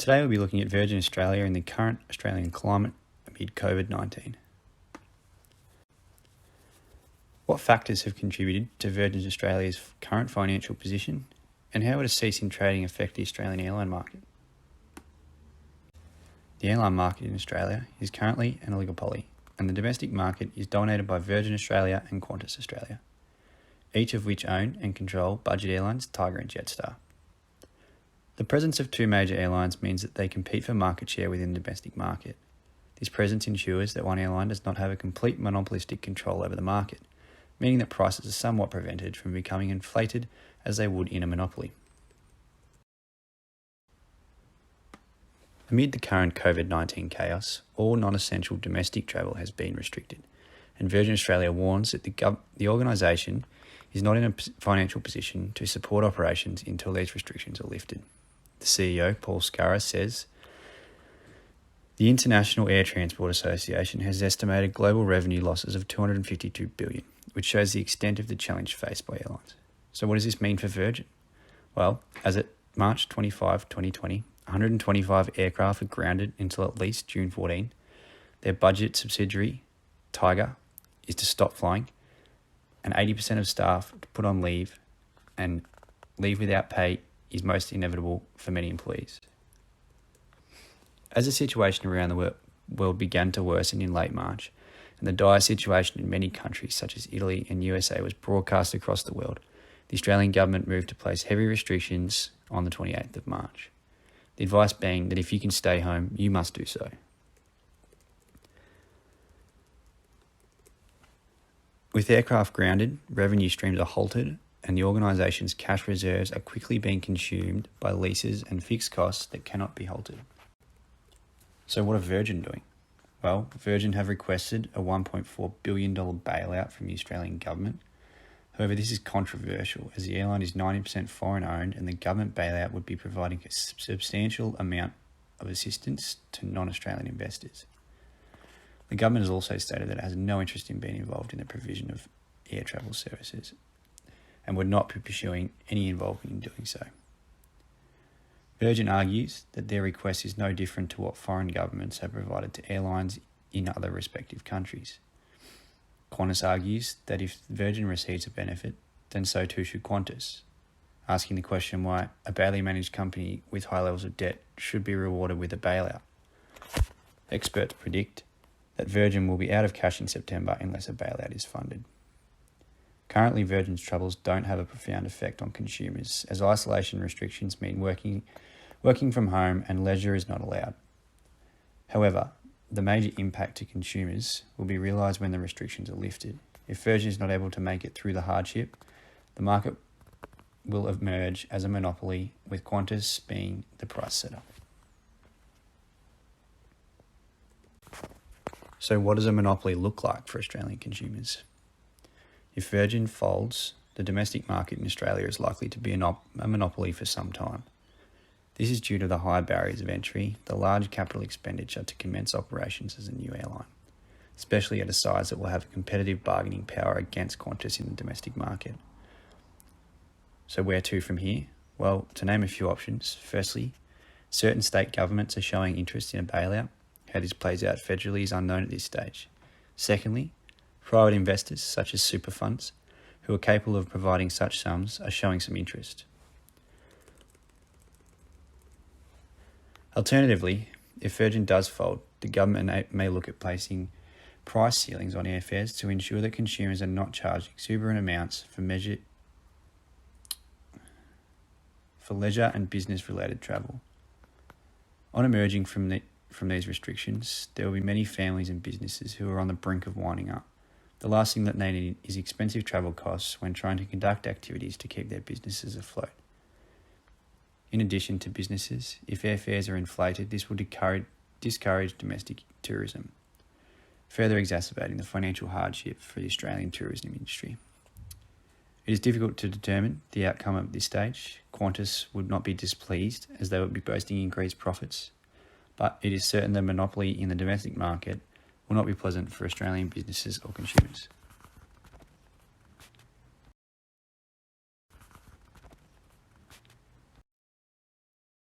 Today we'll be looking at Virgin Australia and the current Australian climate amid COVID-19. What factors have contributed to Virgin Australia's current financial position, and how would a cease in trading affect the Australian airline market? The airline market in Australia is currently an oligopoly, and the domestic market is dominated by Virgin Australia and Qantas Australia, each of which own and control budget airlines Tiger and Jetstar. The presence of two major airlines means that they compete for market share within the domestic market. This presence ensures that one airline does not have a complete monopolistic control over the market, meaning that prices are somewhat prevented from becoming inflated as they would in a monopoly. Amid the current COVID-19 chaos, all non-essential domestic travel has been restricted, and Virgin Australia warns that the organisation is not in a financial position to support operations until these restrictions are lifted. The CEO, Paul Scurrah, says, "The International Air Transport Association has estimated global revenue losses of $252 billion, which shows the extent of the challenge faced by airlines." So what does this mean for Virgin? Well, as at March 25, 2020, 125 aircraft are grounded until at least June 14. Their budget subsidiary, Tiger, is to stop flying, and 80% of staff to put on leave, and leave without pay is most inevitable for many employees. As the situation around the world began to worsen in late March, and the dire situation in many countries such as Italy and USA was broadcast across the world, the Australian government moved to place heavy restrictions on the 28th of March. The advice being that if you can stay home, you must do so. With aircraft grounded, revenue streams are halted, and the organisation's cash reserves are quickly being consumed by leases and fixed costs that cannot be halted. So what are Virgin doing? Well, Virgin have requested a $1.4 billion bailout from the Australian government. However, this is controversial as the airline is 90% foreign owned, and the government bailout would be providing a substantial amount of assistance to non-Australian investors. The government has also stated that it has no interest in being involved in the provision of air travel services, and would not be pursuing any involvement in doing so. Virgin argues that their request is no different to what foreign governments have provided to airlines in other respective countries. Qantas argues that if Virgin receives a benefit, then so too should Qantas, asking the question why a badly managed company with high levels of debt should be rewarded with a bailout. Experts predict that Virgin will be out of cash in September unless a bailout is funded. Currently, Virgin's troubles don't have a profound effect on consumers, as isolation restrictions mean working from home and leisure is not allowed. However, the major impact to consumers will be realised when the restrictions are lifted. If Virgin is not able to make it through the hardship, the market will emerge as a monopoly, with Qantas being the price setter. So what does a monopoly look like for Australian consumers? If Virgin folds, the domestic market in Australia is likely to be a monopoly for some time. This is due to the high barriers of entry, the large capital expenditure to commence operations as a new airline, especially at a size that will have a competitive bargaining power against Qantas in the domestic market. So where to from here? Well, to name a few options. Firstly, certain state governments are showing interest in a bailout. How this plays out federally is unknown at this stage. Secondly, private investors such as super funds, who are capable of providing such sums, are showing some interest. Alternatively, if Virgin does fold, the government may look at placing price ceilings on airfares to ensure that consumers are not charged exuberant amounts for leisure and business-related travel. On emerging from these restrictions, there will be many families and businesses who are on the brink of winding up. The last thing that they need is expensive travel costs when trying to conduct activities to keep their businesses afloat. In addition to businesses, if airfares are inflated, this will discourage domestic tourism, further exacerbating the financial hardship for the Australian tourism industry. It is difficult to determine the outcome at this stage. Qantas would not be displeased, as they would be boasting increased profits, but it is certain that monopoly in the domestic market will not be pleasant for Australian businesses or consumers.